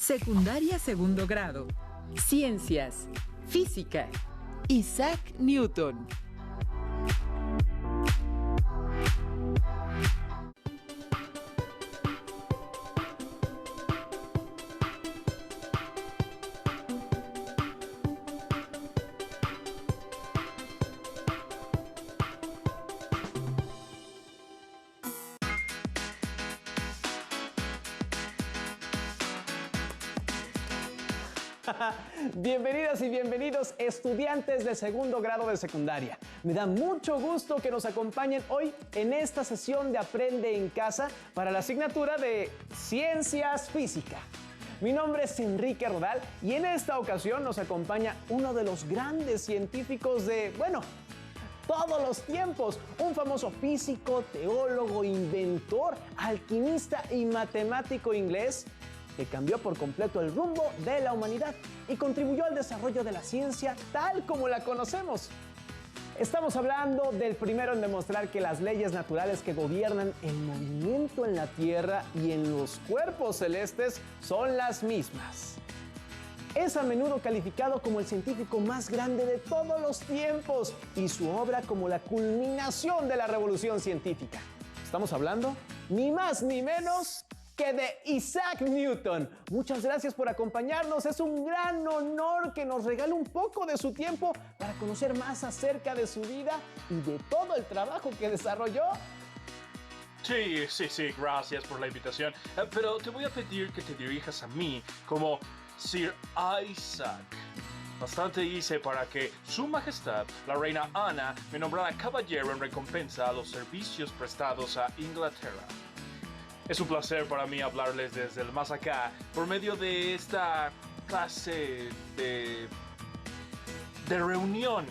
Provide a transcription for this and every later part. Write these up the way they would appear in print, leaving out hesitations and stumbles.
Secundaria segundo grado. Ciencias. Física. Isaac Newton. Bienvenidas y bienvenidos estudiantes de segundo grado de secundaria. Me da mucho gusto que nos acompañen hoy en esta sesión de Aprende en Casa para la asignatura de Ciencias Física. Mi nombre es Enrique Rodal y en esta ocasión nos acompaña uno de los grandes científicos de, todos los tiempos, un famoso físico, teólogo, inventor, alquimista y matemático inglés que cambió por completo el rumbo de la humanidad y contribuyó al desarrollo de la ciencia tal como la conocemos. Estamos hablando del primero en demostrar que las leyes naturales que gobiernan el movimiento en la Tierra y en los cuerpos celestes son las mismas. Es a menudo calificado como el científico más grande de todos los tiempos y su obra como la culminación de la revolución científica. Estamos hablando ni más ni menos que de Isaac Newton. Muchas gracias por acompañarnos. Es un gran honor que nos regale un poco de su tiempo para conocer más acerca de su vida y de todo el trabajo que desarrolló. Sí, gracias por la invitación. Pero te voy a pedir que te dirijas a mí como Sir Isaac. Bastante hice para que Su Majestad, la Reina Ana, me nombrara caballero en recompensa a los servicios prestados a Inglaterra. Es un placer para mí hablarles desde el más acá por medio de esta clase de reunión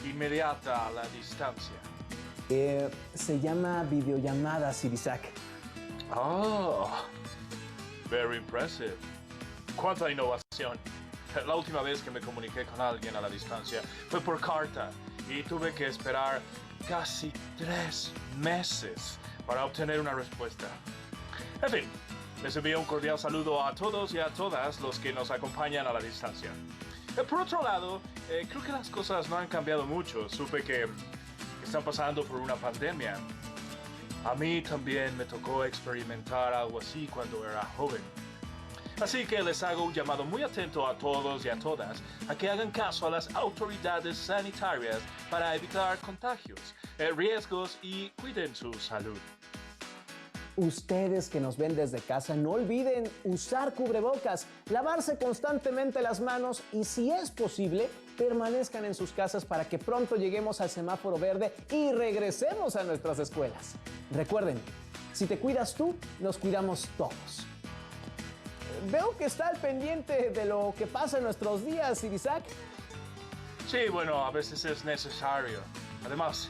inmediata a la distancia. Se llama videollamada, Sir Isaac. Oh, very impressive. ¡Cuánta innovación! La última vez que me comuniqué con alguien a la distancia fue por carta y tuve que esperar casi 3 meses para obtener una respuesta. En fin, les envío un cordial saludo a todos y a todas los que nos acompañan a la distancia. Por otro lado, creo que las cosas no han cambiado mucho. Supe que están pasando por una pandemia. A mí también me tocó experimentar algo así cuando era joven. Así que les hago un llamado muy atento a todos y a todas a que hagan caso a las autoridades sanitarias para evitar contagios, riesgos y cuiden su salud. Ustedes que nos ven desde casa, no olviden usar cubrebocas, lavarse constantemente las manos y, si es posible, permanezcan en sus casas para que pronto lleguemos al semáforo verde y regresemos a nuestras escuelas. Recuerden, si te cuidas tú, nos cuidamos todos. Veo que está al pendiente de lo que pasa en nuestros días, Sir Isaac. Sí, a veces es necesario. Además,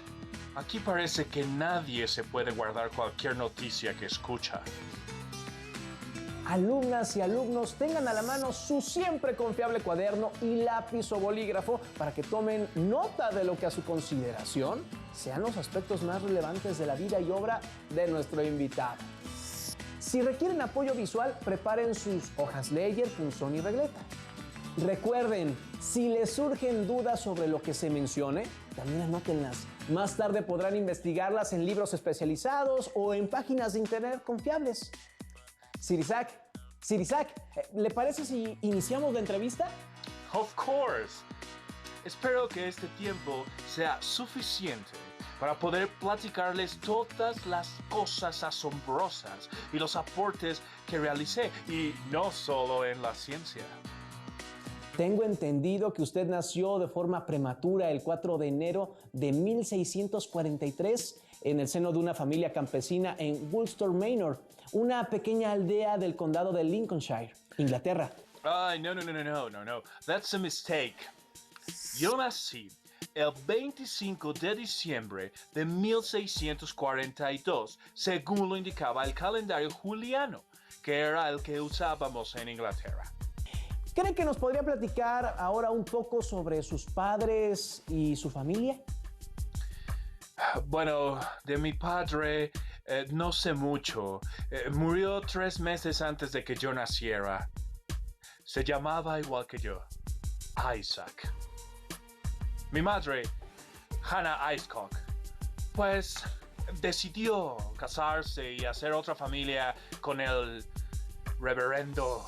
aquí parece que nadie se puede guardar cualquier noticia que escucha. Alumnas y alumnos, tengan a la mano su siempre confiable cuaderno y lápiz o bolígrafo para que tomen nota de lo que a su consideración sean los aspectos más relevantes de la vida y obra de nuestro invitado. Si requieren apoyo visual, preparen sus hojas Ledger, punzón y regleta. Recuerden, si les surgen dudas sobre lo que se mencione, también anótenlas. Más tarde podrán investigarlas en libros especializados o en páginas de internet confiables. Sir Isaac, ¿le parece si iniciamos la entrevista? Of course. Espero que este tiempo sea suficiente para poder platicarles todas las cosas asombrosas y los aportes que realicé, y no solo en la ciencia. Tengo entendido que usted nació de forma prematura el 4 de enero de 1643 en el seno de una familia campesina en Woolsthorpe Manor, una pequeña aldea del condado de Lincolnshire, Inglaterra. No. That's a mistake. Yo nací el 25 de diciembre de 1642, según lo indicaba el calendario juliano, que era el que usábamos en Inglaterra. ¿Cree que nos podría platicar ahora un poco sobre sus padres y su familia? De mi padre no sé mucho. Murió 3 meses antes de que yo naciera. Se llamaba igual que yo, Isaac. Mi madre, Hannah Icecock, pues decidió casarse y hacer otra familia con el reverendo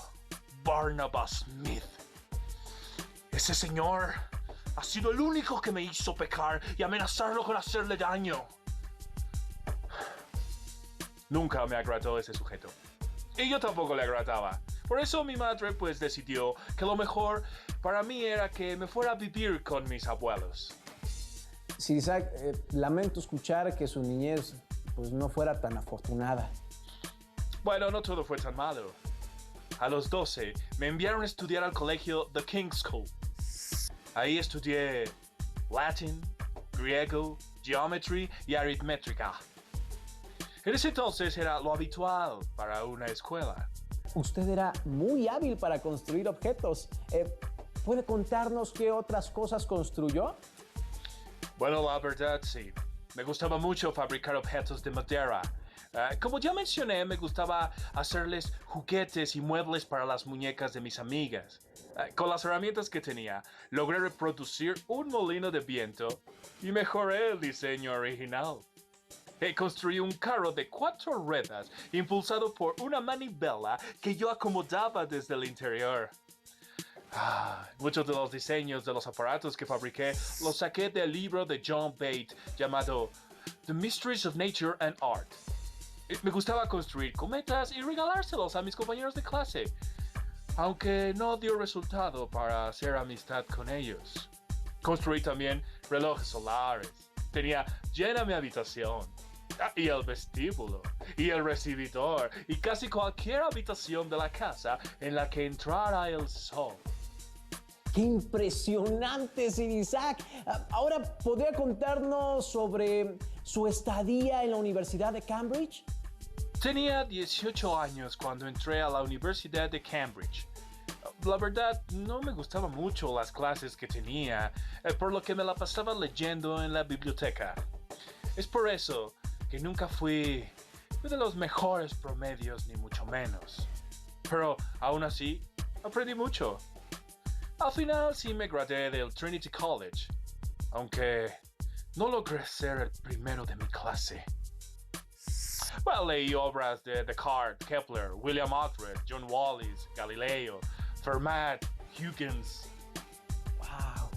Barnabas Smith. Ese señor ha sido el único que me hizo pecar y amenazarlo con hacerle daño. Nunca me agradó ese sujeto. Y yo tampoco le agradaba. Por eso mi madre pues decidió que lo mejor para mí era que me fuera a vivir con mis abuelos. Sir Isaac, lamento escuchar que su niñez pues no fuera tan afortunada. Bueno, no todo fue tan malo. A los 12 me enviaron a estudiar al colegio The King's School. Ahí estudié latín, griego, geometry y aritmética. En ese entonces era lo habitual para una escuela. Usted era muy hábil para construir objetos. ¿Puede contarnos qué otras cosas construyó? Bueno, la verdad sí. Me gustaba mucho fabricar objetos de madera. Como ya mencioné, me gustaba hacerles juguetes y muebles para las muñecas de mis amigas. Con las herramientas que tenía, logré reproducir un molino de viento y mejoré el diseño original. Construí un carro de 4 ruedas impulsado por una manivela que yo acomodaba desde el interior. Muchos de los diseños de los aparatos que fabriqué los saqué del libro de John Bate llamado The Mysteries of Nature and Art. Me gustaba construir cometas y regalárselos a mis compañeros de clase, aunque no dio resultado para hacer amistad con ellos. Construí también relojes solares. Tenía llena mi habitación. Y el vestíbulo, y el recibidor, y casi cualquier habitación de la casa en la que entrara el sol. ¡Qué impresionante, Sir Isaac! Ahora, ¿podría contarnos sobre su estadía en la Universidad de Cambridge? Tenía 18 años cuando entré a la Universidad de Cambridge. La verdad, no me gustaban mucho las clases que tenía, por lo que me la pasaba leyendo en la biblioteca. Es por eso que nunca fui de los mejores promedios, ni mucho menos. Pero aún así, aprendí mucho. Al final sí me gradué del Trinity College, aunque no logré ser el primero de mi clase. Bueno, leí obras de Descartes, Kepler, William Alfred, John Wallis, Galileo, Fermat, Huygens. ¡Wow!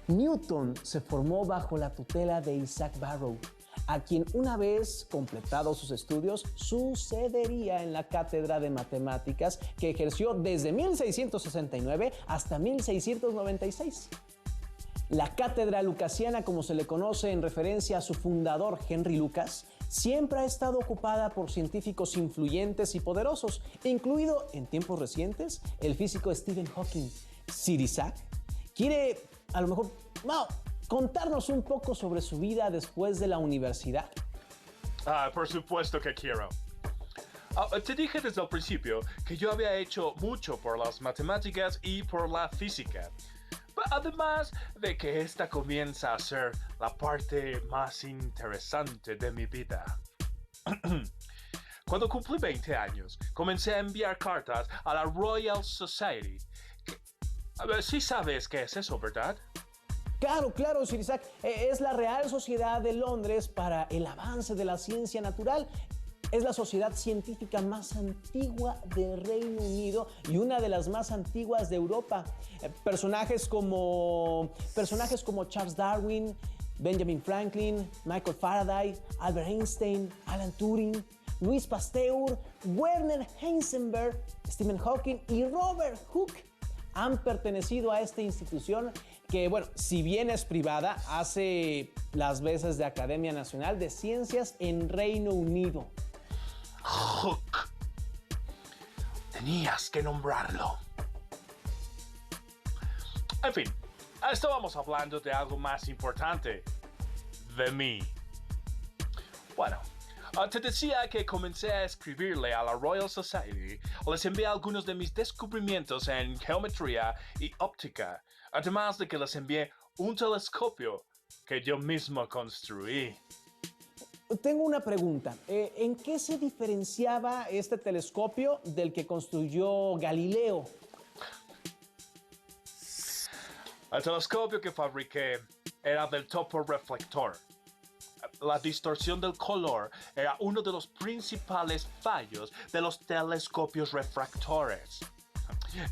Newton se formó bajo la tutela de Isaac Barrow, a quien una vez completados sus estudios sucedería en la cátedra de matemáticas que ejerció desde 1669 hasta 1696. La cátedra lucasiana, como se le conoce en referencia a su fundador Henry Lucas, siempre ha estado ocupada por científicos influyentes y poderosos, incluido en tiempos recientes el físico Stephen Hawking. Sir Isaac, ¿quiere a lo mejor contarnos un poco sobre su vida después de la universidad? Por supuesto que quiero. Te dije desde el principio que yo había hecho mucho por las matemáticas y por la física. Además de que esta comienza a ser la parte más interesante de mi vida. Cuando cumplí 20 años, comencé a enviar cartas a la Royal Society. Sí sabes qué es eso, ¿verdad? Claro, Sir Isaac. Es la Real Sociedad de Londres para el avance de la ciencia natural. Es la sociedad científica más antigua del Reino Unido y una de las más antiguas de Europa. Personajes como Charles Darwin, Benjamin Franklin, Michael Faraday, Albert Einstein, Alan Turing, Louis Pasteur, Werner Heisenberg, Stephen Hawking y Robert Hooke han pertenecido a esta institución que, bueno, si bien es privada, hace las veces de Academia Nacional de Ciencias en Reino Unido. Hooke. Tenías que nombrarlo. En fin, estábamos hablando de algo más importante. De mí. Bueno, te decía que comencé a escribirle a la Royal Society. Les envié algunos de mis descubrimientos en geometría y óptica. Además de que les envié un telescopio que yo mismo construí. Tengo una pregunta. ¿En qué se diferenciaba este telescopio del que construyó Galileo? El telescopio que fabriqué era del topo reflector. La distorsión del color era uno de los principales fallos de los telescopios refractores.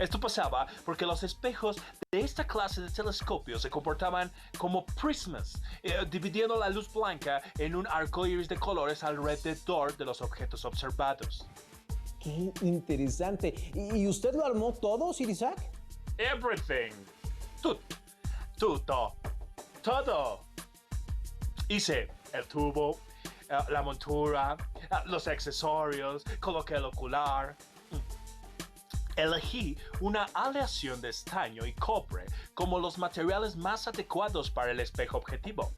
Esto pasaba porque los espejos de esta clase de telescopios se comportaban como prismas, dividiendo la luz blanca en un arco iris de colores alrededor de los objetos observados. ¡Qué interesante! ¿Y usted lo armó todo, Sir Isaac? Everything. Todo. Hice el tubo, la montura, los accesorios, coloqué el ocular. Elegí una aleación de estaño y cobre como los materiales más adecuados para el espejo objetivo.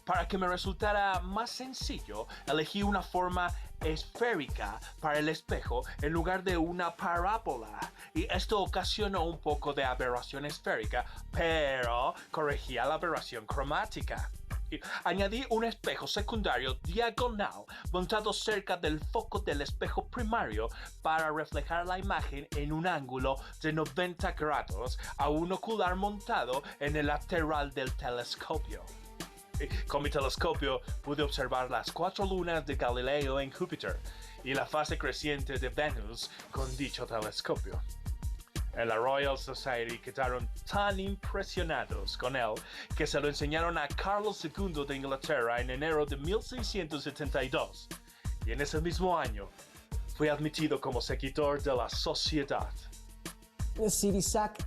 Para que me resultara más sencillo, elegí una forma esférica para el espejo en lugar de una parábola, y esto ocasionó un poco de aberración esférica, pero corregía la aberración cromática. Añadí un espejo secundario diagonal montado cerca del foco del espejo primario para reflejar la imagen en un ángulo de 90 grados a un ocular montado en el lateral del telescopio. Con mi telescopio pude observar las 4 lunas de Galileo en Júpiter y la fase creciente de Venus con dicho telescopio. En la Royal Society quedaron tan impresionados con él que se lo enseñaron a Carlos II de Inglaterra en enero de 1672. Y en ese mismo año fui admitido como seguidor de la sociedad. Sir Isaac,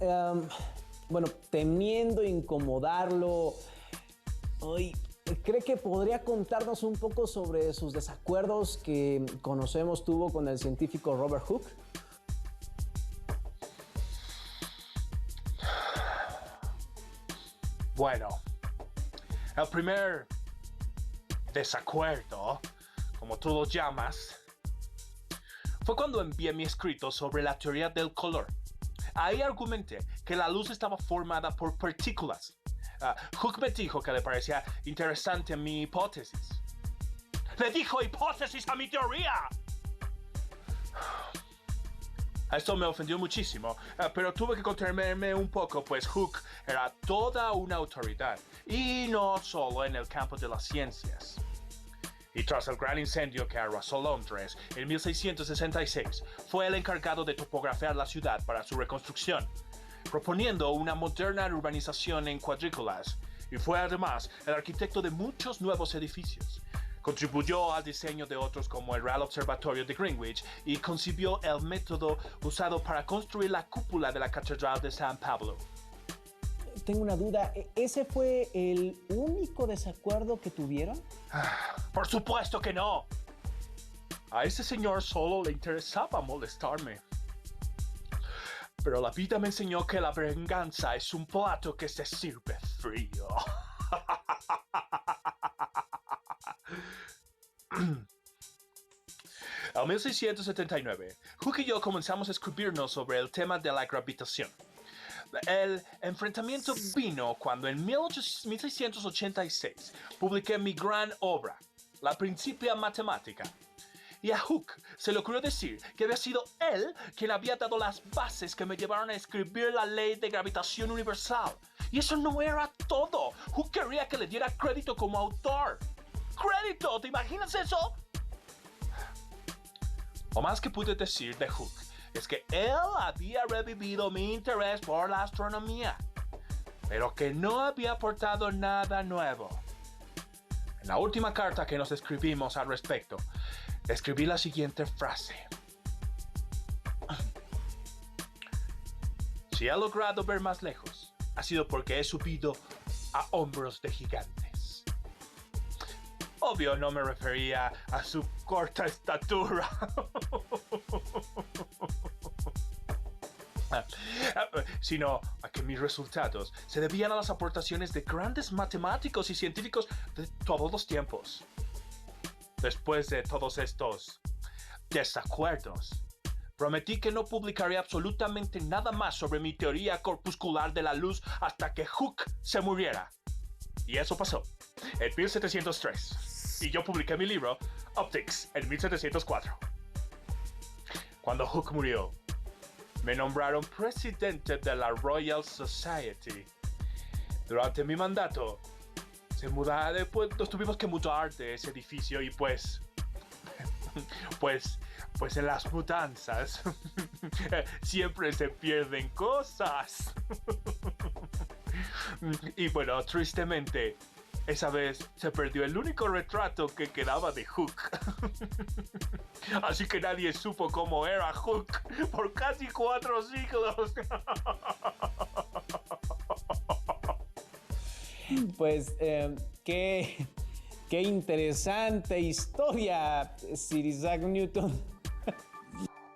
bueno, temiendo incomodarlo, hoy, ¿cree que podría contarnos un poco sobre sus desacuerdos que conocemos tuvo con el científico Robert Hooke? Bueno, el primer desacuerdo, como tú lo llamas, fue cuando envié mi escrito sobre la teoría del color. Ahí argumenté que la luz estaba formada por partículas. Hooke me dijo que le parecía interesante mi hipótesis. ¡Le dijo hipótesis a mi teoría! Esto me ofendió muchísimo, pero tuve que contenerme un poco, pues Hooke era toda una autoridad, y no solo en el campo de las ciencias. Y tras el gran incendio que arrasó Londres en 1666, fue el encargado de topografiar la ciudad para su reconstrucción, proponiendo una moderna urbanización en cuadrículas, y fue además el arquitecto de muchos nuevos edificios. Contribuyó al diseño de otros como el Real Observatorio de Greenwich y concibió el método usado para construir la cúpula de la Catedral de San Pablo. Tengo una duda, ¿ese fue el único desacuerdo que tuvieron? Por supuesto que no. A ese señor solo le interesaba molestarme. Pero la vida me enseñó que la venganza es un plato que se sirve frío. En 1679, Hooke y yo comenzamos a escribirnos sobre el tema de la gravitación. El enfrentamiento vino cuando en 1686 publiqué mi gran obra, La Principia Mathematica. Y a Hooke se le ocurrió decir que había sido él quien había dado las bases que me llevaron a escribir la ley de gravitación universal. Y eso no era todo. Hooke quería que le diera crédito como autor. ¡Crédito! ¿Te imaginas eso? Lo más que pude decir de Hooke es que él había revivido mi interés por la astronomía, pero que no había aportado nada nuevo. En la última carta que nos escribimos al respecto, escribí la siguiente frase. Si he logrado ver más lejos, ha sido porque he subido a hombros de gigantes. Obvio, no me refería a su corta estatura, sino a que mis resultados se debían a las aportaciones de grandes matemáticos y científicos de todos los tiempos. Después de todos estos desacuerdos, prometí que no publicaría absolutamente nada más sobre mi teoría corpuscular de la luz hasta que Hooke se muriera. Y eso pasó en 1703. Y yo publiqué mi libro, Optics, en 1704. Cuando Hooke murió, me nombraron presidente de la Royal Society. Durante mi mandato, después nos tuvimos que mudar de ese edificio y pues en las mudanzas siempre se pierden cosas. Y bueno, tristemente, esa vez se perdió el único retrato que quedaba de Hook. Así que nadie supo cómo era Hook por casi 4 siglos. Pues qué interesante historia, Sir Isaac Newton.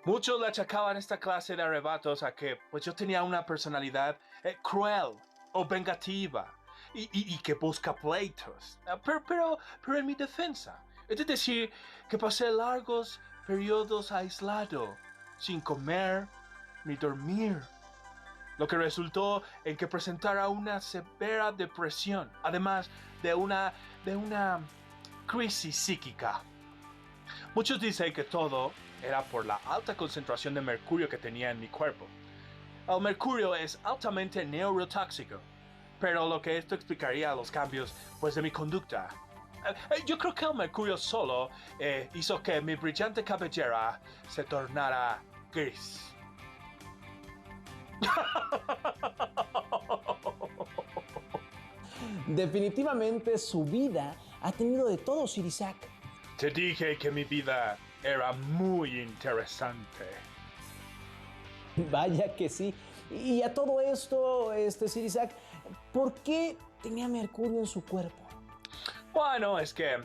Muchos le achacaban esta clase de arrebatos a que pues yo tenía una personalidad cruel o vengativa y que busca pleitos. Pero en mi defensa, es decir, que pasé largos periodos aislado, sin comer ni dormir, lo que resultó en que presentara una severa depresión, además de una crisis psíquica. Muchos dicen que todo era por la alta concentración de mercurio que tenía en mi cuerpo. El mercurio es altamente neurotóxico, pero lo que esto explicaría los cambios pues de mi conducta. Yo creo que el mercurio solo hizo que mi brillante cabellera se tornara gris. Definitivamente su vida ha tenido de todo, Sir Isaac. Te dije que mi vida era muy interesante. Vaya que sí. Y a todo esto, Sir Isaac, ¿por qué tenía mercurio en su cuerpo? Bueno, es que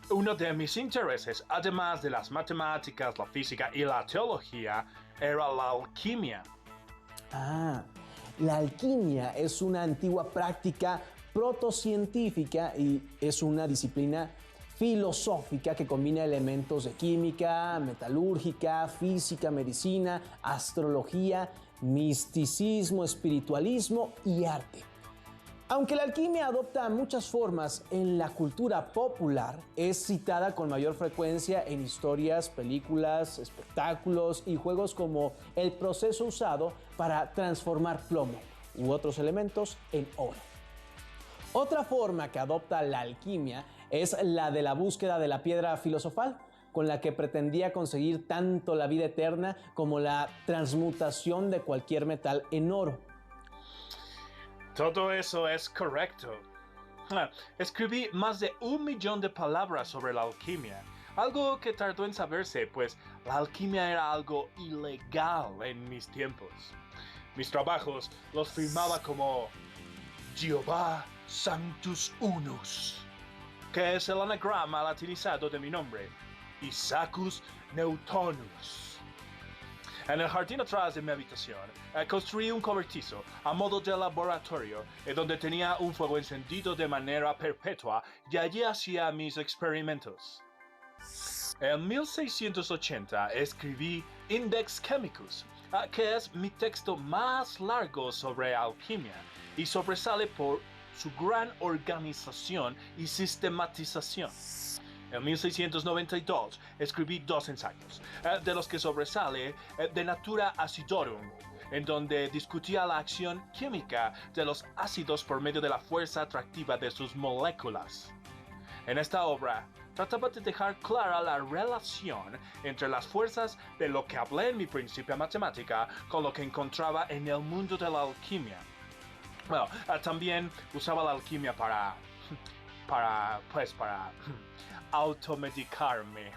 uno de mis intereses, además de las matemáticas, la física y la teología, era la alquimia. Ah, la alquimia es una antigua práctica protocientífica y es una disciplina filosófica que combina elementos de química, metalúrgica, física, medicina, astrología, misticismo, espiritualismo y arte. Aunque la alquimia adopta muchas formas en la cultura popular, es citada con mayor frecuencia en historias, películas, espectáculos y juegos como el proceso usado para transformar plomo u otros elementos en oro. Otra forma que adopta la alquimia es la de la búsqueda de la piedra filosofal, con la que pretendía conseguir tanto la vida eterna como la transmutación de cualquier metal en oro. Todo eso es correcto. Escribí más de 1 millón de palabras sobre la alquimia, algo que tardó en saberse, pues la alquimia era algo ilegal en mis tiempos. Mis trabajos los firmaba como Jehová Sanctus Unus, que es el anagrama latinizado de mi nombre, Isaacus Newtonus. En el jardín atrás de mi habitación, construí un cobertizo a modo de laboratorio, donde tenía un fuego encendido de manera perpetua y allí hacía mis experimentos. En 1680 escribí Index Chemicus, que es mi texto más largo sobre alquimia y sobresale por su gran organización y sistematización. En 1692 escribí 2 ensayos, de los que sobresale De Natura Acidorum, en donde discutía la acción química de los ácidos por medio de la fuerza atractiva de sus moléculas. En esta obra trataba de dejar clara la relación entre las fuerzas de lo que hablé en mi Principia Mathematica con lo que encontraba en el mundo de la alquimia. Bueno, también usaba la alquimia para automedicarme.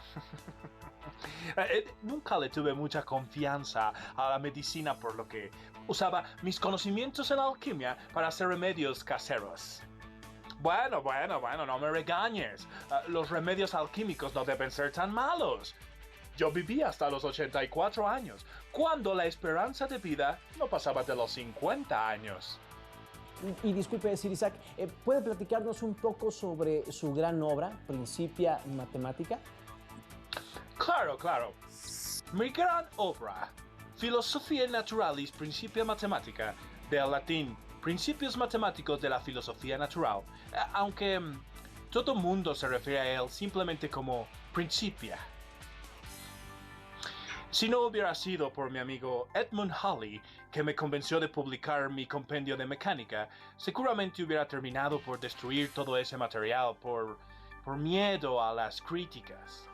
Nunca le tuve mucha confianza a la medicina, por lo que usaba mis conocimientos en alquimia para hacer remedios caseros. Bueno, no me regañes. Los remedios alquímicos no deben ser tan malos. Yo viví hasta los 84 años, cuando la esperanza de vida no pasaba de los 50 años. Y disculpe, Sir Isaac, ¿puede platicarnos un poco sobre su gran obra, Principia Mathematica? Claro. Mi gran obra, Philosophiae Naturalis Principia Mathematica, del latín Principios Matemáticos de la Filosofía Natural, aunque todo mundo se refiere a él simplemente como Principia. Si no hubiera sido por mi amigo Edmund Halley, que me convenció de publicar mi compendio de mecánica, seguramente hubiera terminado por destruir todo ese material por miedo a las críticas.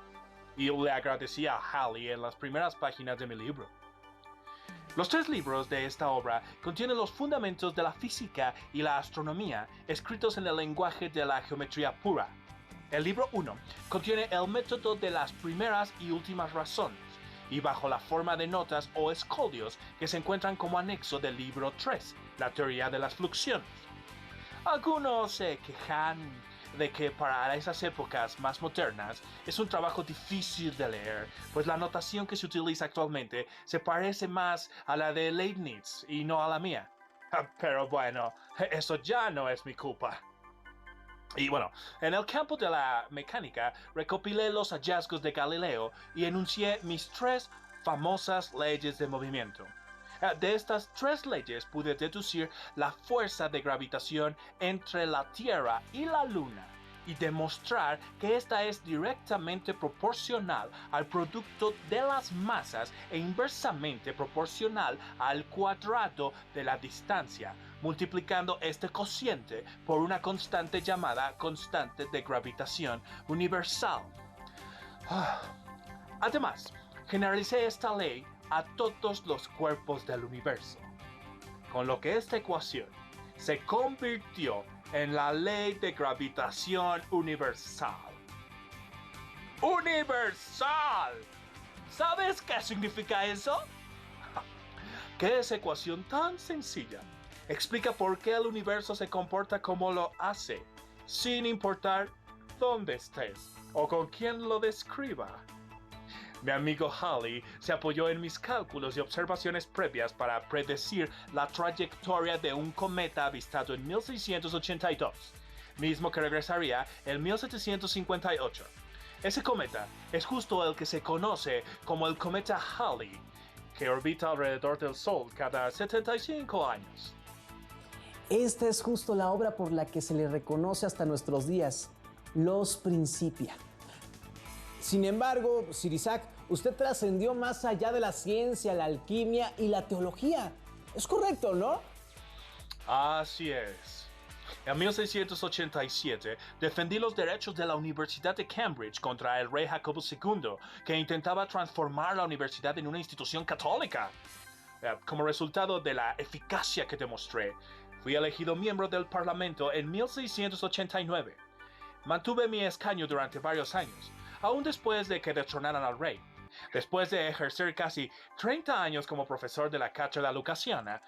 Y le agradecí a Halley en las primeras páginas de mi libro. Los 3 libros de esta obra contienen los fundamentos de la física y la astronomía, escritos en el lenguaje de la geometría pura. El libro 1 contiene el método de las primeras y últimas razones, y bajo la forma de notas o escolios que se encuentran como anexo del libro 3, la teoría de las fluxiones. Algunos se quejan de que para esas épocas más modernas es un trabajo difícil de leer, pues la notación que se utiliza actualmente se parece más a la de Leibniz y no a la mía. Pero bueno, eso ya no es mi culpa. Y bueno, en el campo de la mecánica recopilé los hallazgos de Galileo y enuncié mis 3 famosas leyes de movimiento. De estas 3 leyes pude deducir la fuerza de gravitación entre la Tierra y la Luna y demostrar que esta es directamente proporcional al producto de las masas e inversamente proporcional al cuadrado de la distancia, multiplicando este cociente por una constante llamada constante de gravitación universal. Además, generalicé esta ley a todos los cuerpos del universo, con lo que esta ecuación se convirtió en la ley de gravitación universal. ¡Universal! ¿Sabes qué significa eso? Que esa ecuación tan sencilla explica por qué el universo se comporta como lo hace, sin importar dónde estés o con quién lo describa. Mi amigo Halley se apoyó en mis cálculos y observaciones previas para predecir la trayectoria de un cometa avistado en 1682, mismo que regresaría en 1758. Ese cometa es justo el que se conoce como el cometa Halley, que orbita alrededor del Sol cada 75 años. Esta es justo la obra por la que se le reconoce hasta nuestros días, Los Principia. Sin embargo, Sir Isaac, usted trascendió más allá de la ciencia, la alquimia y la teología. ¿Es correcto, no? Así es. En 1687 defendí los derechos de la Universidad de Cambridge contra el rey Jacobo II, que intentaba transformar la universidad en una institución católica. Como resultado de la eficacia que demostré, fui elegido miembro del Parlamento en 1689. Mantuve mi escaño durante varios años, aún después de que destronaran al rey. Después de ejercer casi 30 años como profesor de la cátedra lucasiana,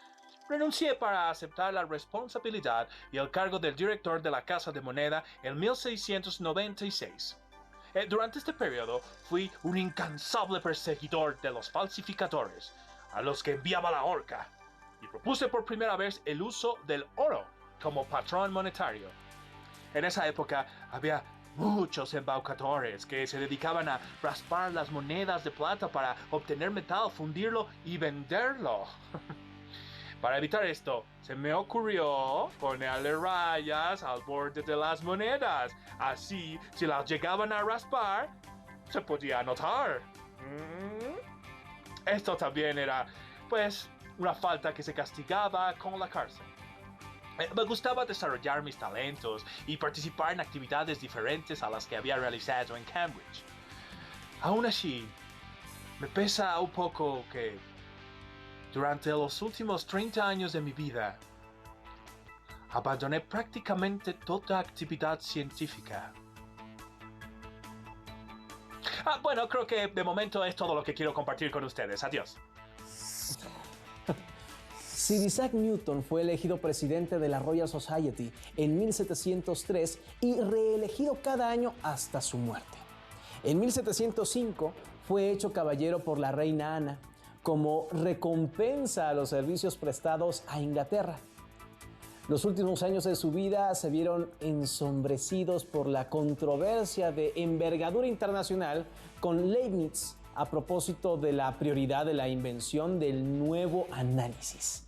renuncié para aceptar la responsabilidad y el cargo del director de la Casa de Moneda en 1696. Durante este periodo fui un incansable perseguidor de los falsificadores, a los que enviaba la horca, y propuse por primera vez el uso del oro como patrón monetario. En esa época había muchos embaucadores que se dedicaban a raspar las monedas de plata para obtener metal, fundirlo y venderlo. Para evitar esto, se me ocurrió ponerle rayas al borde de las monedas. Así, si las llegaban a raspar, se podía notar. Esto también era, pues, una falta que se castigaba con la cárcel. Me gustaba desarrollar mis talentos y participar en actividades diferentes a las que había realizado en Cambridge. Aún así, me pesa un poco que durante los últimos 30 años de mi vida abandoné prácticamente toda actividad científica. Bueno, creo que de momento es todo lo que quiero compartir con ustedes. Adiós. Sir Isaac Newton fue elegido presidente de la Royal Society en 1703 y reelegido cada año hasta su muerte. En 1705 fue hecho caballero por la reina Ana como recompensa a los servicios prestados a Inglaterra. Los últimos años de su vida se vieron ensombrecidos por la controversia de envergadura internacional con Leibniz a propósito de la prioridad de la invención del nuevo análisis.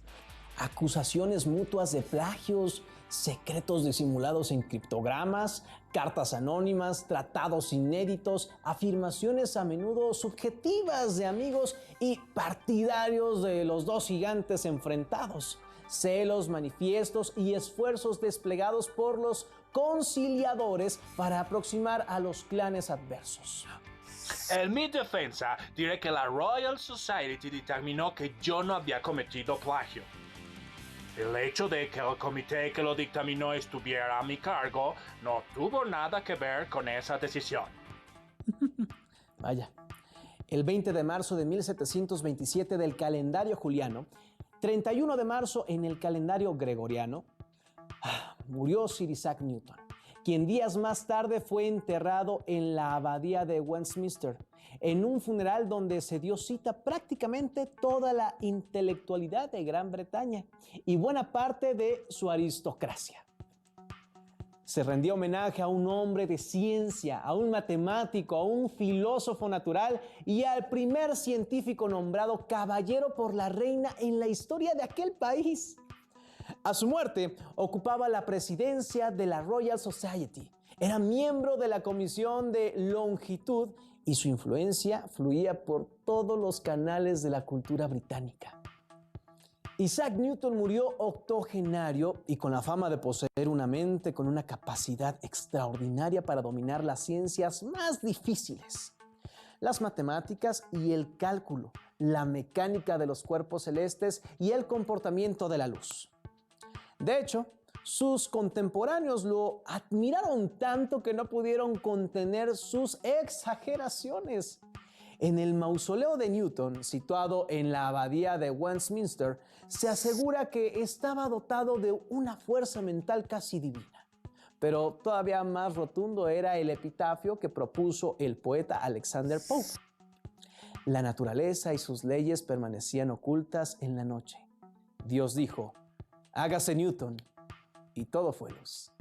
Acusaciones mutuas de plagios secretos disimulados en criptogramas, cartas anónimas, tratados inéditos, afirmaciones a menudo subjetivas de amigos y partidarios de los dos gigantes enfrentados, celos manifiestos y esfuerzos desplegados por los conciliadores para aproximar a los clanes adversos. En mi defensa, diré que la Royal Society determinó que yo no había cometido plagio. El hecho de que el comité que lo dictaminó estuviera a mi cargo no tuvo nada que ver con esa decisión. Vaya, el 20 de marzo de 1727 del calendario juliano, 31 de marzo en el calendario gregoriano, murió Sir Isaac Newton, quien días más tarde fue enterrado en la abadía de Westminster, en un funeral donde se dio cita prácticamente toda la intelectualidad de Gran Bretaña y buena parte de su aristocracia. Se rendió homenaje a un hombre de ciencia, a un matemático, a un filósofo natural y al primer científico nombrado caballero por la reina en la historia de aquel país. A su muerte, ocupaba la presidencia de la Royal Society. Era miembro de la Comisión de Longitud y su influencia fluía por todos los canales de la cultura británica. Isaac Newton murió octogenario y con la fama de poseer una mente con una capacidad extraordinaria para dominar las ciencias más difíciles, las matemáticas y el cálculo, la mecánica de los cuerpos celestes y el comportamiento de la luz. De hecho, sus contemporáneos lo admiraron tanto que no pudieron contener sus exageraciones. En el mausoleo de Newton, situado en la abadía de Westminster, se asegura que estaba dotado de una fuerza mental casi divina. Pero todavía más rotundo era el epitafio que propuso el poeta Alexander Pope. La naturaleza y sus leyes permanecían ocultas en la noche. Dios dijo: hágase Newton, y todo fue luz.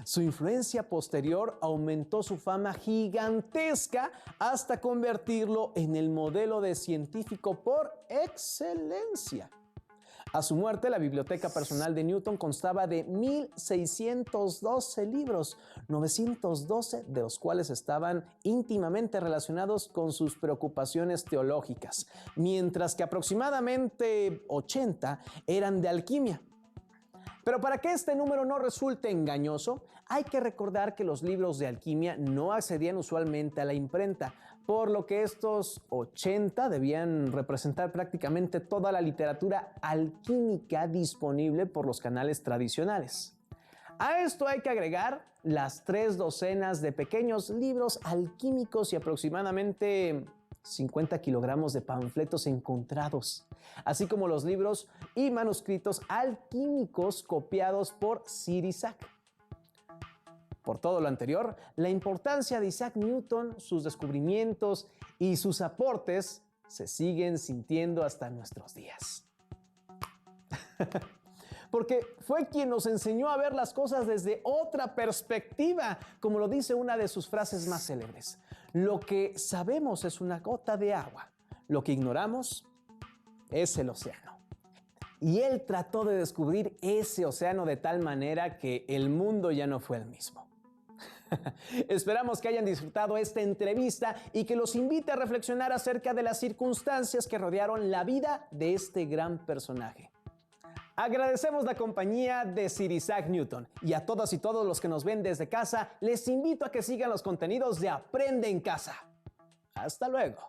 Su influencia posterior aumentó su fama gigantesca hasta convertirlo en el modelo de científico por excelencia. A su muerte, la biblioteca personal de Newton constaba de 1,612 libros, 912 de los cuales estaban íntimamente relacionados con sus preocupaciones teológicas, mientras que aproximadamente 80 eran de alquimia. Pero para que este número no resulte engañoso, hay que recordar que los libros de alquimia no accedían usualmente a la imprenta, por lo que estos 80 debían representar prácticamente toda la literatura alquímica disponible por los canales tradicionales. A esto hay que agregar las 3 docenas de pequeños libros alquímicos y aproximadamente 50 kilogramos de panfletos encontrados, así como los libros y manuscritos alquímicos copiados por Sir Isaac. Por todo lo anterior, la importancia de Isaac Newton, sus descubrimientos y sus aportes se siguen sintiendo hasta nuestros días. Porque fue quien nos enseñó a ver las cosas desde otra perspectiva, como lo dice una de sus frases más célebres. Lo que sabemos es una gota de agua, lo que ignoramos es el océano. Y él trató de descubrir ese océano de tal manera que el mundo ya no fue el mismo. Esperamos que hayan disfrutado esta entrevista y que los invite a reflexionar acerca de las circunstancias que rodearon la vida de este gran personaje. Agradecemos la compañía de Sir Isaac Newton y a todas y todos los que nos ven desde casa, les invito a que sigan los contenidos de Aprende en Casa. Hasta luego.